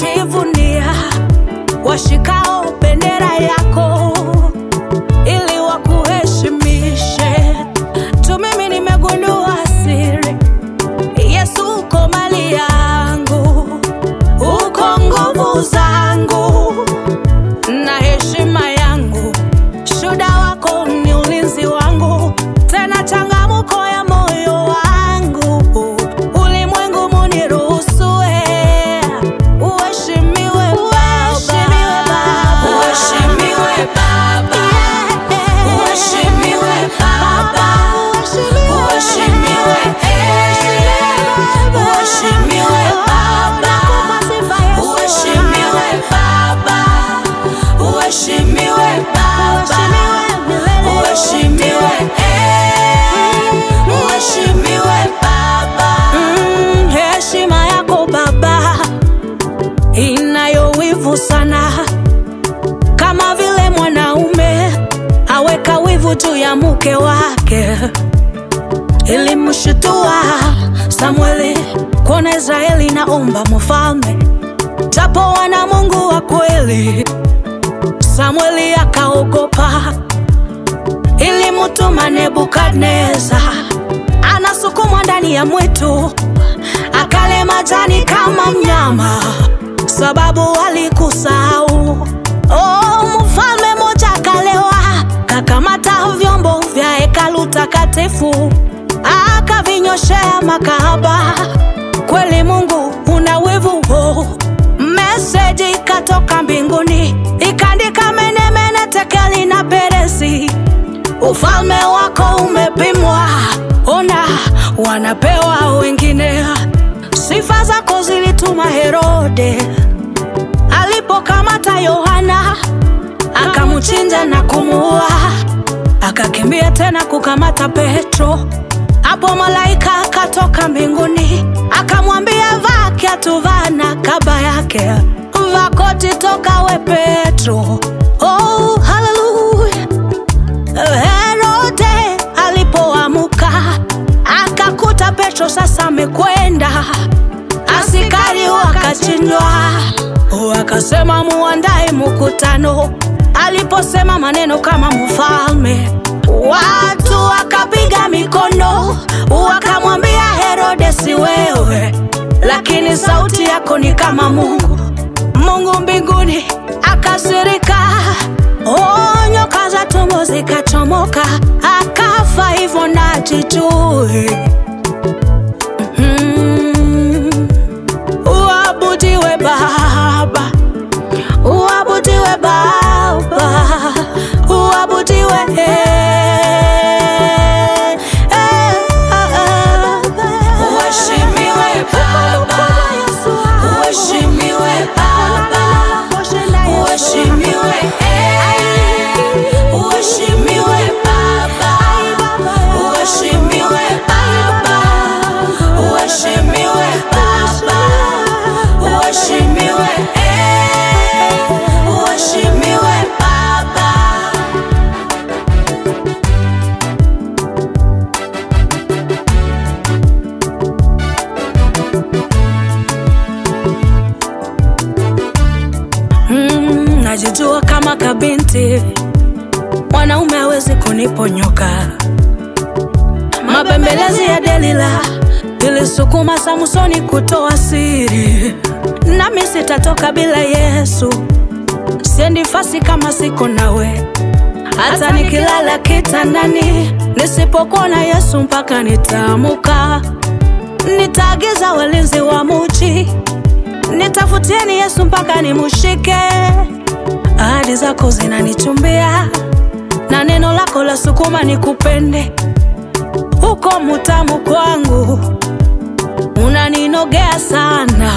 wanajivunia washikao bendera yako ili wakuheshimishe. Tu mimi nimegundua siri, Yesu uko mali yangu, uko nguvu zangu na heshima yangu. Shuhuda wako ni ulinzi wangu, tena changamuko ya moyo wangu. Ulimwengu muniruhusue, uheshimiwe Baba, uheshimiwe Baba, uheshimiwe Baba, uheshimiwe uheshimiwe Baba, uheshimiwe Baba, uheshimiwe Baba, uheshimiwe Baba. Heshima yako Baba inayo wivu sana, kama vile mwanaume aweka wivu juu ya mke wake. Ilimshitua Samueli kuona Israeli naomba mfalme, japo wana Mungu wa kweli. Samueli akaogopa, ilimtuma Nebukadneza, anasukumwa ndani ya mwitu akale majani kama mnyama, sababu alikusahau. Mfalme moja akalewa, kakamata vyombo vya hekalu takatifu akavinyoshea makahaba. Kweli Mungu una wivu. Message ikatoka mbinguni ikaandika, mene mene tekeli na peresi, ufalme wako umepimwa, ona wanapewa wengine. Sifa zako zilituma Herode alipokamata Yohana, akamchinja na kumuua. Akakimbia tena kukamata Petro, hapo malaika akatoka mbinguni akamwambia, vaa kiatu, vaa na kaba yake, vaa koti, toka we Petro. Oh, hallelujah. Herode alipoamuka akakuta Petro sasa amekwenda, askari wakachinjwa, wakasema muandae mkutano. Aliposema maneno kama mfalme, watu wakapiga mikono, wakamwambia Herode, si wewe, lakini sauti yako ni kama Mungu. Mungu mbinguni akasirika, nyoka za tumbo zikachomoka, akafa hivyo na jijui. Uabudiwe Baba, uabudiwe Baba, uabudiwe uheshimiwe Baba, uheshimiwe Baba, uheshimiwe uheshimiwe Baba, uheshimiwe Baba, uheshimiwe Baba, uheshimiwe uheshimiwe Baba. Najijua kama kabinti, mwanaume hawezi kuniponyoka. Mabembelezi ya Delila ilisukuma Samsoni kutoa siri, nami sitatoka bila Yesu. Siendi fasi kama siko nawe, hata nikilala kitandani nisipokuona Yesu mpaka nitaamuka. Nitaagiza walinzi wa mji, nitafutieni Yesu mpaka nimushike. Ahadi zako zinanichumbia na neno lako la sukuma nikupende. Uko mutamu kwangu, unaninogea sana.